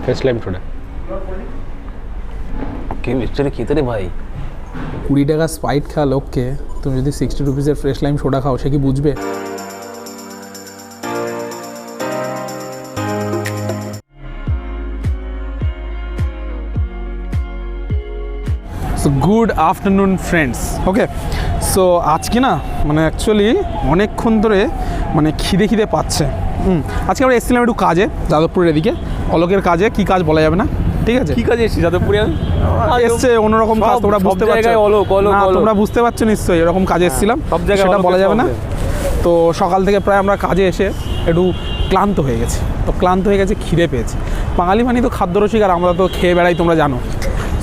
Fresh lime soda কি মিক্সচারে খেতে রে ভাই। 20 টাকা স্প্রাইট খাওয়া লোককে তুমি যদি 60 রুপিসের ফ্রেশ লাইম সোডা খাও, সে কি বুঝবে? So good afternoon friends. Okay, so আজকে না মানে অ্যাকচুয়ালি অনেকক্ষণ ধরে মানে খিদে পাচ্ছে। আজকে আমরা এসেছিলাম একটু কাজে, যাদবপুরের এদিকে, অলোকের কাজে। কি কাজ বলা যাবে না, ঠিক আছে? কি কাজে এসেছি যাদবপুরে? এসছে অন্যরকম কাজ, তোমরা বুঝতে পারছো না, তোমরা বুঝতে পারছো নিশ্চয়ই, এরকম কাজে এসেছিলাম, সেটা বলা যাবে না। তো সকাল থেকে প্রায় আমরা কাজে এসে একটু ক্লান্ত হয়ে গেছি, তো ক্লান্ত হয়ে গেছে, খিদে পেয়েছে। বাঙালি মানে তো খাদ্যরসিক, আর আমরা তো খেয়ে বেড়াই, তোমরা জানো।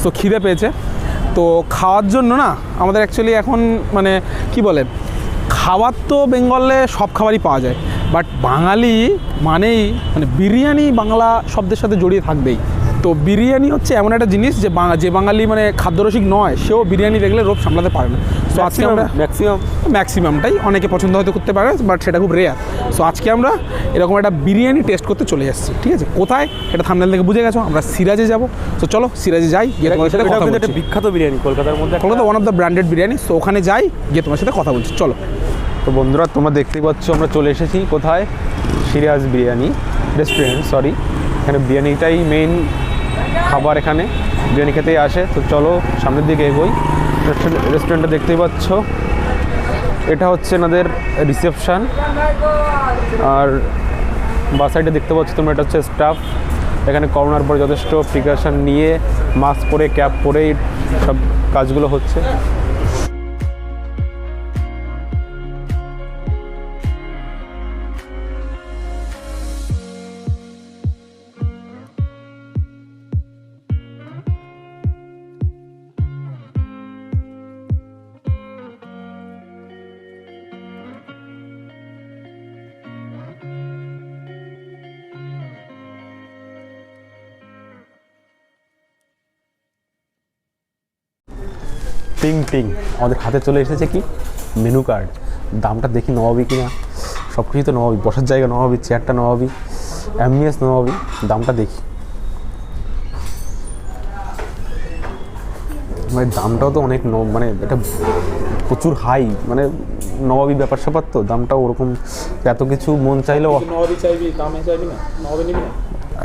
সো খিদে পেয়েছে, তো খাওয়ার জন্য না আমাদের অ্যাকচুয়ালি এখন মানে কি বলে, খাবার তো বেঙ্গলে সব খাবারই পাওয়া যায়, বাট বাঙালি মানেই মানে বিরিয়ানি বাংলা শব্দের সাথে জড়িয়ে থাকবেই। তো বিরিয়ানি হচ্ছে এমন একটা জিনিস যে বাঙালি মানে খাদ্যরসিক নয়, সেও বিরিয়ানি দেখলে রোগ সামলাতে পারে না। সো আজকে আমরা ম্যাক্সিমামটাই, অনেকে পছন্দ হয়তো করতে পারে, বাট সেটা খুব রেয়ার। সো আজকে আমরা এরকম একটা বিরিয়ানি টেস্ট করতে চলে যাচ্ছি, ঠিক আছে? কোথায় এটা থাম্বনেল থেকে বুঝে গেছো, আমরা সিরাজে যাব। তো চলো সিরাজে যাই, গিয়ে তোমার সাথে কথা বলছি। বিখ্যাত বিরিয়ানি কলকাতার মধ্যে, Kolkata one of the branded biryani. So ওখানে যাই, গিয়ে তোমার সাথে কথা বলছি, চলো। তো বন্ধুরা তোমরা দেখতেই পাচ্ছ আমরা চলে এসেছি কোথায়, শিরাজ বিরিয়ানি রেস্টুরেন্ট, সরি। এখানে বিরিয়ানিটাই মেইন খাবার, এখানে বিরিয়ানি খেতেই আসে। তো চলো সামনের দিকে এগোই। রেস্টুরেন্টটা দেখতেই পাচ্ছ, এটা হচ্ছে এনাদের রিসেপশান, আর বা সাইডে দেখতে পাচ্ছ তোমরা, এটা হচ্ছে স্টাফ। এখানে করোনার পর যথেষ্ট প্রিকশন নিয়ে মাস্ক পরে, ক্যাপ পরেই সব কাজগুলো হচ্ছে। টিং টিং আমাদের হাতে চলে এসেছে কি মেনু কার্ড। দামটা দেখি নবাবি কিনা, সব কিছু তো নবাবি, বসার জায়গা নবাবি, চেয়ারটা নবাবি, অ্যাম্বিয়েন্স নবাবি। দামটা দেখি, মানে দামটাও তো অনেক মানে এটা প্রচুর হাই, মানে নবাবি ব্যাপার স্যাপার, তো দামটাও ওরকম। এত কিছু মন চাইলেও নবাবি চাইবি, দামে চাইবি না, নবাবি নিবি না।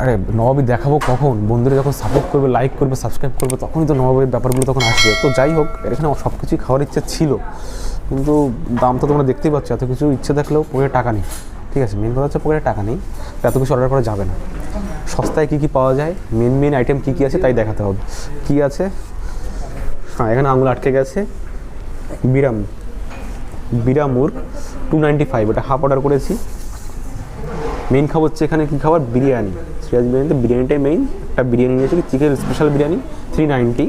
আরে নবাবি দেখাবো কখন? বন্ধুরা যখন সাপোর্ট করবে, লাইক করবে, সাবস্ক্রাইব করবে, তখনই তো নবাবের ব্যাপারগুলো তখন আসবে। তো যাই হোক, এখানে সব কিছুই খাওয়ার ইচ্ছে ছিল, কিন্তু দাম তো তোমরা দেখতেই পাচ্ছ। এত কিছু ইচ্ছে থাকলেও পকেটে টাকা নেই, ঠিক আছে? মেন কথা হচ্ছে পকেটে টাকা নেই, এত কিছু অর্ডার করা যাবে না। সস্তায় কী কী পাওয়া যায়, মেন আইটেম কী কী আছে তাই দেখাতে হবে। কী আছে? হ্যাঁ, এখানে আঙুল আটকে গেছে। বিরা মুর্গ 295, এটা হাফ অর্ডার করেছি। মেন খাবার হচ্ছে এখানে কী খাবার, বিরিয়ানি। সিরাজ বিরিয়ানিতে বিরিয়ানিটাই মেইন। একটা বিরিয়ানি নিয়েছি, চিকেন স্পেশাল বিরিয়ানি 390,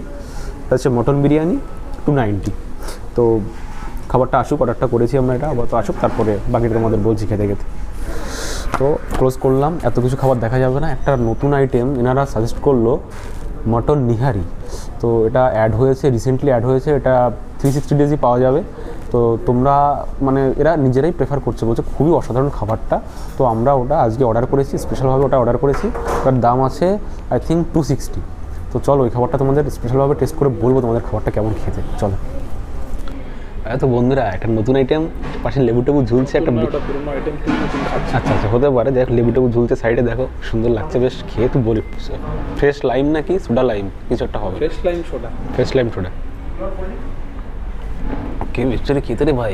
এটা হচ্ছে মটন বিরিয়ানি 290। তো খাবারটা আসুক, অর্ডারটা করেছি আমরা, এটা আবার তো আসুক, তারপরে বাকিটা তোমাদের বলছি খেতে খেতে। তো ক্লোজ করলাম, এত কিছু খাবার দেখা যাবে না। একটা নতুন আইটেম এনারা সাজেস্ট করলো, মটন নিহারি। তো এটা রিসেন্টলি অ্যাড হয়েছে, এটা 360 ডেজই পাওয়া যাবে। তো তোমরা মানে এরা নিজেরাই প্রেফার করছে, বলছে খুবই অসাধারণ খাবারটা। তো আমরা ওটা আজকে অর্ডার করেছি, স্পেশালভাবে ওটা অর্ডার করেছি। ওটার দাম আছে আই থিঙ্ক 260। তো চলো ওই খাবারটা তোমাদের স্পেশালভাবে টেস্ট করে বলবো তোমাদের খাবারটা কেমন খেতে। চলো। তো বন্ধুরা একটা নতুন আইটেম, পাশে লেবু টেবু ঝুলছে, একটা আচ্ছা হতে পারে। দেখ লেবু টেবু ঝুলছে সাইডে, দেখো সুন্দর লাগছে বেশ। খেয়ে তো বলি ফ্রেশ লাইম নাকি সোডা লাইম কিছু একটা হবে, ফ্রেশ লাইম সোডা কে মিক্সচারে খেতে রে ভাই।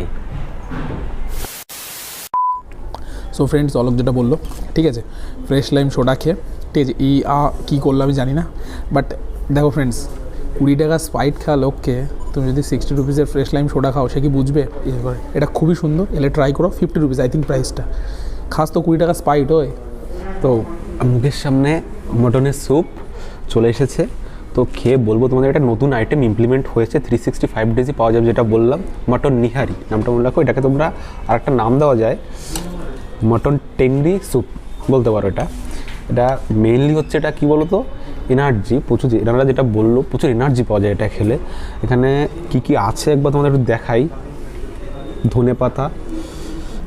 সো ফ্রেন্ডস, অলোক যেটা বললো ঠিক আছে, ফ্রেশ লাইম সোডা খেয়ে, ঠিক আছে? কী করলো আমি জানি না, বাট দেখো ফ্রেন্ডস, 20 টাকা স্প্রাইট খাওয়া লোককে তুমি যদি 60 রুপিসের ফ্রেশ লাইম সোডা খাও, সে কি বুঝবে? এটা খুবই সুন্দর, এলে ট্রাই করো। 50 রুপিস আই থিঙ্ক প্রাইসটা। খাস তো 20 টাকা স্প্রাইট হয়। তো মুখের সামনে মটনের স্যুপ চলে এসেছে, তো খেয়ে বলবো তোমাদের একটা নতুন আইটেম ইমপ্লিমেন্ট হয়েছে, 365 ডেজই পাওয়া যাবে, যেটা বললাম মটন নিহারি। নামটা মনে রাখো, এটাকে তোমরা আরেকটা নাম দেওয়া যায়, মটন টেংরি স্যুপ বলতে পারো। এটা মেইনলি হচ্ছে, এটা কী বলো তো, এনার্জি প্রচুর। এনারা যেটা বললো, প্রচুর এনার্জি পাওয়া যায় এটা খেলে। এখানে কি কি আছে একবার তোমাদের একটু দেখাই। ধনে পাতা,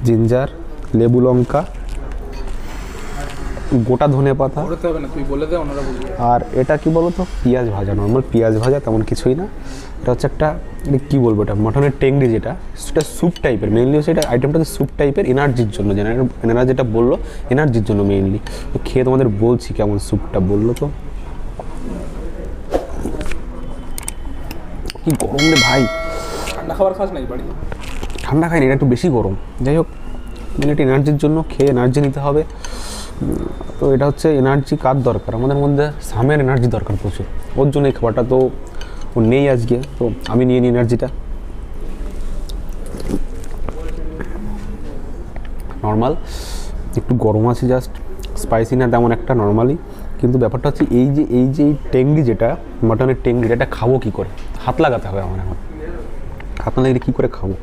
জিঞ্জার, লেবু লঙ্কা, গোটা ধনে পাতা, হবে না, তুই বলে দে ওনারা বুঝবে। আর এটা কি বলো তো, পেঁয়াজ ভাজা, নর্মাল পেঁয়াজ ভাজা, তেমন কিছুই না। এটা হচ্ছে একটা কী বলবো, এটা মাটনের টেংরি, যেটা সেটা স্যুপ টাইপের, মেইনলি হচ্ছে এটা আইটেমটা হচ্ছে স্যুপ টাইপের, এনার্জির জন্য, এনারা যেটা বললো এনার্জির জন্য মেইনলি। তো খেয়ে তোমাদের বলছি কেমন স্যুপটা, বললো তো কি গরম রে ভাই। ঠান্ডা খাবার খাস নাই বাড়ি? ঠান্ডা খাইনি, এটা একটু বেশি গরম। যাই হোক, মানে এটা এনার্জির জন্য, খেয়ে এনার্জি নিতে হবে। তো এটা হচ্ছে এনার্জি কার দরকার, আমাদের মধ্যে সামের এনার্জি দরকার প্রচুর, ওর জন্য এই খাবারটা। তো ও নেই আজকে, তো আমি নিয়ে নিই এনার্জিটা। নর্মাল একটু গরম আছে, জাস্ট স্পাইসি না তেমন একটা, নর্মালি। কিন্তু ব্যাপারটা হচ্ছে এই যে টেংরি, যেটা মাটনের টেংরি, এটা খাবো কী করে, হাত লাগাতে হবে আমার এখন। হাত না লাগলে কী করে খাবো?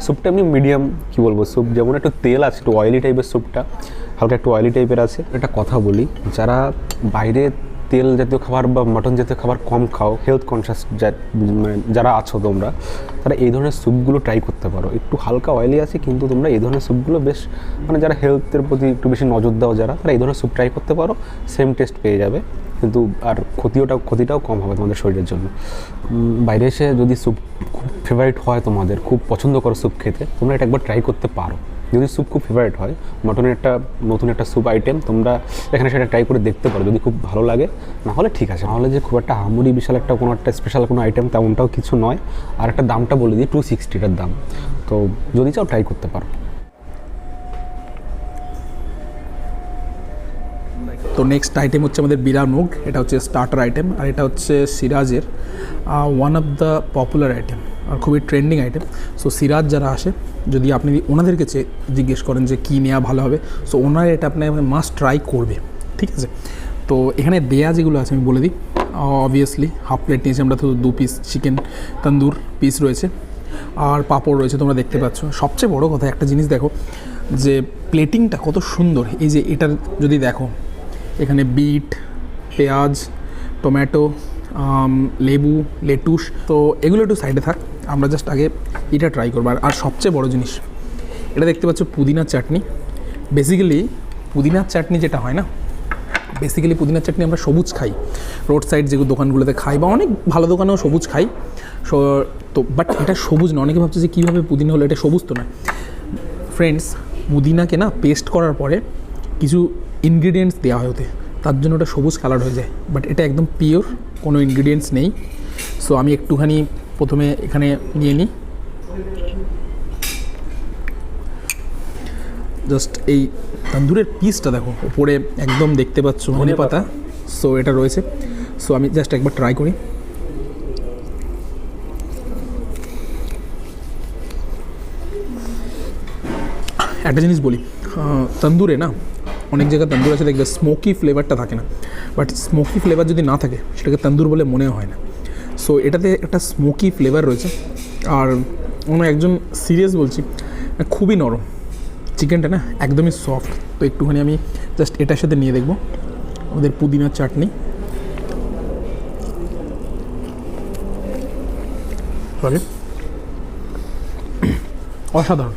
স্যুপটা এমনি মিডিয়াম, কী বলবো, স্যুপ যেমন একটু তেল আছে, একটু অয়েলি টাইপের স্যুপটা, হালকা একটু অয়েলি টাইপের আছে। একটা কথা বলি, যারা বাইরে তেল জাতীয় খাবার বা মাটন জাতীয় খাবার কম খাও, হেলথ কনসিয়াস মানে যারা আছো তোমরা, তারা এই ধরনের স্যুপগুলো ট্রাই করতে পারো। একটু হালকা অয়েলি আছে, কিন্তু তোমরা এই ধরনের স্যুপগুলো বেশ, মানে যারা হেলথের প্রতি একটু বেশি নজর দাও যারা, তারা এই ধরনের স্যুপ ট্রাই করতে পারো, সেম টেস্ট পেয়ে যাবে। কিন্তু আর ক্ষতিটাও কম হবে তোমাদের শরীরের জন্য। বাইরে এসে যদি স্যুপ খুব ফেভারিট হয় তোমাদের, খুব পছন্দ করো স্যুপ খেতে, তোমরা এটা একবার ট্রাই করতে পারো। যদি স্যুপ খুব ফেভারিট হয়, মাটনের একটা নতুন একটা স্যুপ আইটেম, তোমরা এখানে সেটা ট্রাই করে দেখতে পারো, যদি খুব ভালো লাগে। না হলে ঠিক আছে, নাহলে যে খুব একটা আহামরি বিশাল একটা কোনো একটা স্পেশাল কোনো আইটেম তেমনটাও কিছু নয়। আর একটা দামটা বলে দিই, 260টার দাম। তো যদি চাও ট্রাই করতে পারো। তো নেক্সট আইটেম হচ্ছে আমাদের বিরা মুগ, এটা হচ্ছে স্টার্টার আইটেম, আর এটা হচ্ছে সিরাজের one of the popular item আর খুবই ট্রেন্ডিং আইটেম। সো সিরাজ যারা আসে, যদি আপনি ওনাদেরকে জিজ্ঞেস করেন যে কী নেওয়া ভালো হবে, সো ওনারা এটা আপনার মাস্ট ট্রাই করবে, ঠিক আছে? তো এখানে দেয়া যেগুলো আছে আমি বলে দিই। অবভিয়াসলি হাফ প্লেট নিয়েছি আমরা, তো 2 পিস চিকেন তন্দুর পিস রয়েছে, আর পাঁপড় রয়েছে, তোমরা দেখতে পাচ্ছ। সবচেয়ে বড় কথা একটা জিনিস দেখো, যে প্লেটিংটা কত সুন্দর। এই যে এটার যদি দেখো, এখানে বিট, পেঁয়াজ, টমেটো, লেবু, লেটুস, তো এগুলো একটু সাইডে থাক, আমরা জাস্ট আগে এটা ট্রাই করবো। আর সবচেয়ে বড় জিনিস, এটা দেখতে পাচ্ছ পুদিনার চাটনি। বেসিক্যালি পুদিনার চাটনি যেটা হয় না, বেসিক্যালি পুদিনার চাটনি আমরা সবুজ খাই, রোড সাইড যেগুলো দোকানগুলোতে খাই, বা অনেক ভালো দোকানেও সবুজ খাই। তো বাট এটা সবুজ না। অনেকে ভাবছে যে কীভাবে পুদিনা হলো, এটা সবুজ তো না ফ্রেন্ডস। পুদিনাকে না পেস্ট করার পরে কিছু ইনগ্রিডিয়েন্টস দেওয়া হয় ওতে, তার জন্য ওটা সবুজ কালার হয়ে যায়। বাট এটা একদম পিওর, কোনো ইনগ্রিডিয়েন্টস নেই। সো আমি একটুখানি প্রথমে এখানে নিয়ে নিই, জাস্ট এই তন্দুরের পিসটা দেখো, ওপরে একদম দেখতে পাচ্ছ ধনে পাতা, সো এটা রয়েছে। সো আমি জাস্ট একবার ট্রাই করি। একটা জিনিস বলি, তন্দুরে না অনেক জায়গায় তন্দুর আছে দেখবে স্মোকি ফ্লেভারটা থাকে না, বাট স্মোকি ফ্লেভার যদি না থাকে সেটাকে তন্দুর বলে মনে হয় না। সো এটাতে একটা স্মোকি ফ্লেভার রয়েছে। আর অন্য একজন সিরিয়াস বলছি, খুবই নরম চিকেনটা না, একদমই সফট। তো একটুখানি আমি জাস্ট এটার সাথে নিয়ে দেখবো আমাদের পুদিনার চাটনি। সরি, অসাধারণ,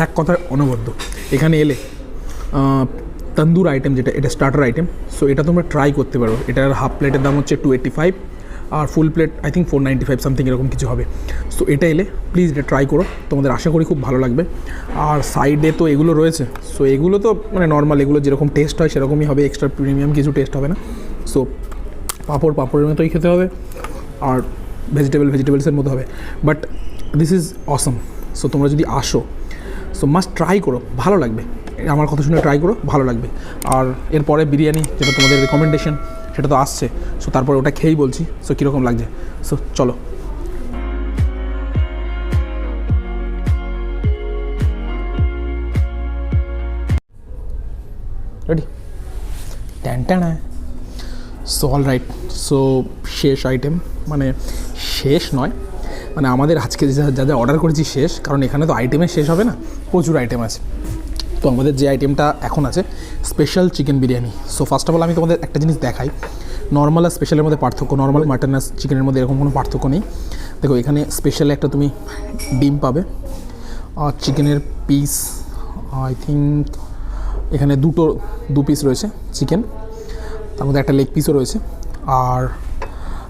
এক কথায় অনবদ্য। এখানে এলে তন্দুর আইটেম যেটা, এটা স্টার্টার আইটেম, সো এটা তোমরা ট্রাই করতে পারো। এটার হাফ প্লেটের দাম হচ্ছে 285, আর full plate I think 495 something এরকম কিছু হবে। সো এটা এলে প্লিজ এটা ট্রাই করো, তোমাদের আশা করি খুব ভালো লাগবে। আর সাইডে তো এগুলো রয়েছে, সো এগুলো তো মানে নর্মাল, এগুলো যেরকম টেস্ট হয় সেরকমই হবে, এক্সট্রা প্রিমিয়াম কিছু টেস্ট হবে না। সো পাঁপড়ের মতোই খেতে হবে, আর ভেজিটেবলসের মতো হবে, but this is Assam. So তোমরা যদি আসো, সো মাস্ট ট্রাই করো, ভালো লাগবে। আমার কথা শুনে ট্রাই করো, ভালো লাগবে। আর এরপরে বিরিয়ানি, যেটা তোমাদের রেকমেন্ডেশন, সেটা তো আসছে। সো তারপরে ওটা খেয়েই বলছি সো কীরকম লাগছে। সো চলো। Ready? Tan. So all right, so শেষ আইটেম, মানে শেষ নয়, মানে আমাদের আজকে যা অর্ডার করেছি শেষ, কারণ এখানে তো আইটেমে শেষ হবে না, প্রচুর আইটেম আছে। তো আমাদের যে আইটেমটা এখন আছে special chicken biryani. So first of all আমি তোমাদের একটা জিনিস দেখাই, নর্মাল আর স্পেশালের মধ্যে পার্থক্য। নর্মাল মাটন আর চিকেনের মধ্যে এরকম কোনো পার্থক্য নেই। দেখো এখানে স্পেশালে একটা তুমি ডিম পাবে, আর চিকেনের পিস আই থিঙ্ক এখানে দু পিস রয়েছে চিকেন, তার মধ্যে একটা লেগ পিসও রয়েছে, আর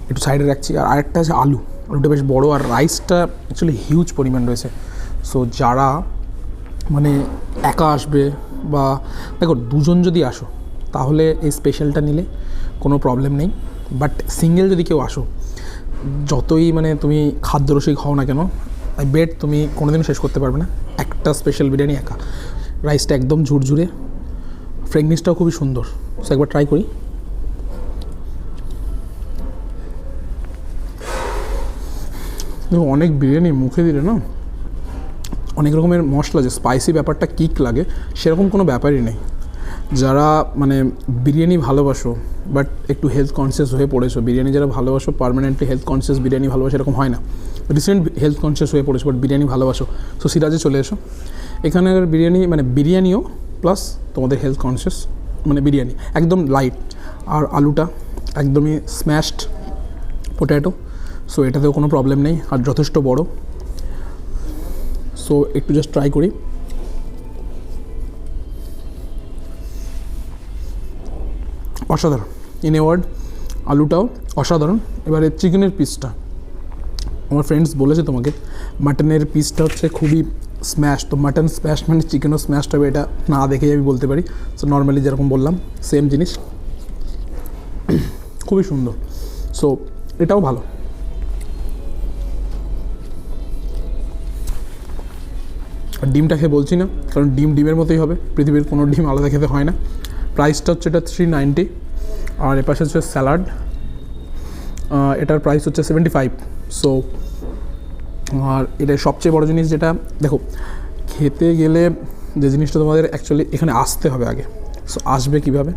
একটু সাইডে রাখছি। আর আরেকটা আছে আলুটা বেশ বড়, আর রাইসটা অ্যাকচুয়ালি হিউজ পরিমাণ রয়েছে। সো যারা মানে একা আসবে বা দেখো দুজন যদি আসো তাহলে এই স্পেশালটা নিলে কোনো প্রবলেম নেই, বাট সিঙ্গেল যদি কেউ আসো, যতই মানে তুমি খাদ্যরসিক হও না কেন, আই বেট তুমি কোনোদিন শেষ করতে পারবে না একটা স্পেশাল বিরিয়ানি একা। রাইসটা একদম ঝুরঝুরে, ফ্রেগনেসটাও খুবই সুন্দর। সো একবার ট্রাই করি। দেখো অনেক বিরিয়ানি মুখে দিলে না অনেক রকমের মশলা, যে স্পাইসি ব্যাপারটা কিক লাগে সেরকম কোনো ব্যাপারই নেই। যারা মানে বিরিয়ানি ভালোবাসো বাট একটু হেলথ কনসিয়াস হয়ে পড়েছো, বিরিয়ানি যারা ভালোবাসো পার্মানেন্টলি হেলথ কনসিয়াস বিরিয়ানি ভালোবাসো এরকম হয় না, রিসেন্ট হেলথ কনসিয়াস হয়ে পড়েছো বাট বিরিয়ানি ভালোবাসো, সো সিরাজে চলে এসো। এখানের বিরিয়ানি মানে বিরিয়ানিও প্লাস তোমাদের হেলথ কনসিয়াস, মানে বিরিয়ানি একদম লাইট, আর আলুটা একদমই স্ম্যাশড পোট্যাটো, সো এটাতেও কোনো প্রবলেম নেই, আর যথেষ্ট বড়। সো একটু জাস্ট ট্রাই করি। অসাধারণ, ইন এ ওয়ার্ড, আলুটাও অসাধারণ। এবারে চিকেনের পিসটা, আমার ফ্রেন্ডস বলেছে তোমাকে মাটনের পিসটা হচ্ছে খুবই স্ম্যাশ, তো মাটন স্ম্যাশ মানে চিকেনও স্ম্যাশড হবে, এটা না দেখেই আমি বলতে পারি। সো নর্মালি যেরকম বললাম সেম জিনিস, খুবই সুন্দর। সো এটাও ভালো। আর ডিমটা খেয়ে বলছি না, কারণ ডিমের মতোই হবে, পৃথিবীর কোনো ডিম আলাদা খেতে হয় না। প্রাইসটা হচ্ছে এটা 390, আর এপাশে হচ্ছে স্যালাড, এটার প্রাইস হচ্ছে 75। সো আর এটা সবচেয়ে বড় জিনিস যেটা দেখো, খেতে গেলে যে জিনিসটা তোমাদের অ্যাকচুয়ালি এখানে আসতে হবে আগে। সো আসবে কীভাবে,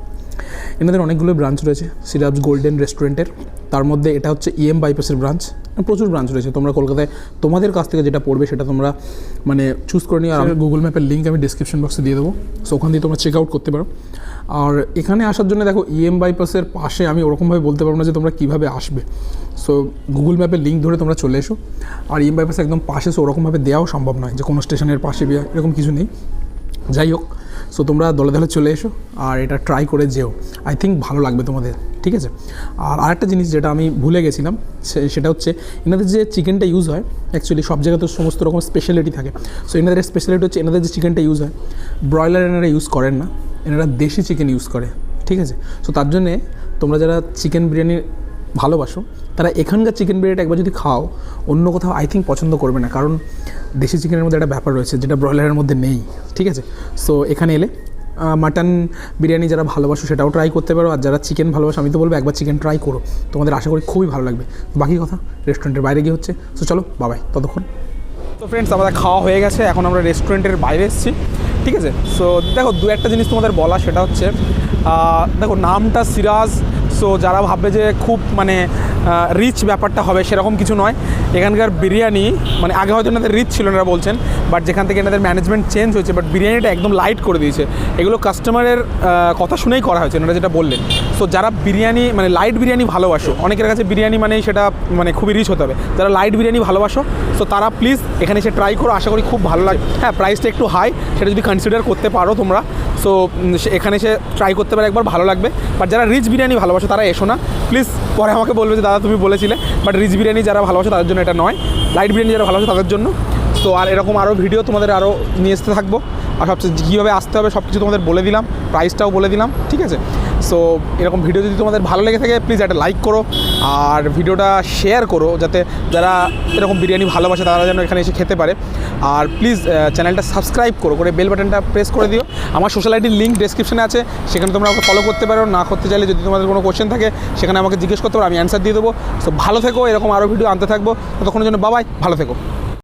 এনাদের অনেকগুলো ব্রাঞ্চ রয়েছে সিরাজ গোল্ডেন রেস্টুরেন্টের, তার মধ্যে এটা হচ্ছে বাইপাসের ব্রাঞ্চ। প্রচুর ব্রাঞ্চ রয়েছে, তোমরা কলকাতায় তোমাদের কাছ থেকে যেটা পড়বে সেটা তোমরা মানে চুজ করে নিও। আর গুগল ম্যাপের লিঙ্ক আমি ডিসক্রিপশন বক্সে দিয়ে দেবো, সো ওখান দিয়ে তোমরা চেক আউট করতে পারো। আর এখানে আসার জন্য দেখো বাইপাসের পাশে, আমি ওরকমভাবে বলতে পারবো না যে তোমরা কীভাবে আসবে, সো গুগল ম্যাপের লিঙ্ক ধরে তোমরা চলে এসো। আর বাইপাস একদম পাশে, সো ওরকমভাবে দেওয়াও সম্ভব নয় যে কোনো স্টেশনের পাশে এরকম কিছু নেই। যাই হোক, সো তোমরা দলে দলে চলে এসো আর এটা ট্রাই করে যেও, আই থিঙ্ক ভালো লাগবে তোমাদের, ঠিক আছে। আর আরেকটা জিনিস যেটা আমি ভুলে গেছিলাম সেটা হচ্ছে এনাদের যে চিকেনটা ইউজ হয়, অ্যাকচুয়ালি সব জায়গাতে সমস্ত রকম স্পেশালিটি থাকে। সো এনাদের স্পেশালিটি হচ্ছে এনাদের যে চিকেনটা ইউজ হয়, ব্রয়লার এনারা ইউজ করেন না, এনারা দেশি চিকেন ইউজ করে, ঠিক আছে। সো তার জন্যে তোমরা যারা চিকেন বিরিয়ানি ভালোবাসো তারা এখানকার চিকেন বিরিয়ানিটা একবার যদি খাও, অন্য কোথাও আই থিঙ্ক পছন্দ করবে না, কারণ দেশি চিকেনের মধ্যে একটা ব্যাপার রয়েছে যেটা ব্রয়লারের মধ্যে নেই, ঠিক আছে। সো এখানে এলে মাটন বিরিয়ানি যারা ভালোবাসো সেটাও ট্রাই করতে পারো, আর যারা চিকেন ভালোবাসো আমি তো বলবো একবার চিকেন ট্রাই করো, তোমাদের আশা করি খুবই ভালো লাগবে। বাকি কথা রেস্টুরেন্টের বাইরে গিয়ে হচ্ছে। সো চলো বাবাই ততক্ষণ। তো ফ্রেন্ডস, আমাদের খাওয়া হয়ে গেছে, এখন আমরা রেস্টুরেন্টের বাইরে এসেছি, ঠিক আছে। সো দেখো দু একটা জিনিস তোমাদের বলা, সেটা হচ্ছে দেখো নামটা সিরাজ, সো যারা ভাববে যে খুব মানে রিচ ব্যাপারটা হবে সেরকম কিছু নয়। এখানকার বিরিয়ানি মানে আগে হয়তো এনাদের রিচ ছিল এনারা বলছেন, বাট যেখান থেকে এনাদের ম্যানেজমেন্ট চেঞ্জ হয়েছে, বাট বিরিয়ানিটা একদম লাইট করে দিয়েছে। এগুলো কাস্টমারের কথা শুনেই করা হয়েছে, এনারা যেটা বললেন। সো যারা বিরিয়ানি মানে লাইট বিরিয়ানি ভালোবাসো, অনেকের কাছে বিরিয়ানি মানেই সেটা মানে খুবই রিচ হতে হবে, যারা লাইট বিরিয়ানি ভালোবাসো সো তারা প্লিজ এখানে এসে ট্রাই করো, আশা করি খুব ভালো লাগে। হ্যাঁ, প্রাইসটা একটু হাই, সেটা যদি কনসিডার করতে পারো তোমরা, সো এখানে এসে ট্রাই করতে পারো, একবার ভালো লাগবে। বাট যারা রিচ বিরিয়ানি ভালোবাসো তারা এসো না প্লিজ, পরে আমাকে বলবে যে দাদা তুমি বলেছিলে, বাট রিচ বিরিয়ানি যারা ভালোবাসো তাদের জন্য এটা নয়, লাইট বিরিয়ানি যারা ভালোবাসো তাদের জন্য। সো আর এরকম আরও ভিডিও তোমাদের আরও নিয়ে আসতে থাকবো, আর সবচেয়ে কীভাবে আসতে হবে সব কিছু তোমাদের বলে দিলাম, প্রাইসটাও বলে দিলাম, ঠিক আছে। সো এরকম ভিডিও যদি তোমাদের ভালো লেগে থাকে প্লিজ একটা লাইক করো, আর ভিডিওটা শেয়ার করো, যাতে যারা এরকম বিরিয়ানি ভালোবাসে তারা যেন এখানে এসে খেতে পারে। আর প্লিজ চ্যানেলটা সাবস্ক্রাইব করে বেল বাটনটা প্রেস করে দিও। আমার সোশ্যাল আইডির লিঙ্ক ডেসক্রিপশনে আছে, সেখানে তোমরা আমাকে ফলো করতে পারো। না করতে চাইলে যদি তোমাদের কোনো কোয়েশ্চেন থাকে সেখানে আমাকে জিজ্ঞেস করতে পারো, আমি অ্যান্সার দিয়ে দেবো। সো ভালো থেকো, এরকম আরও ভিডিও আনতে থাকবো, ততক্ষণের জন্য বাবাই, ভালো থেকো।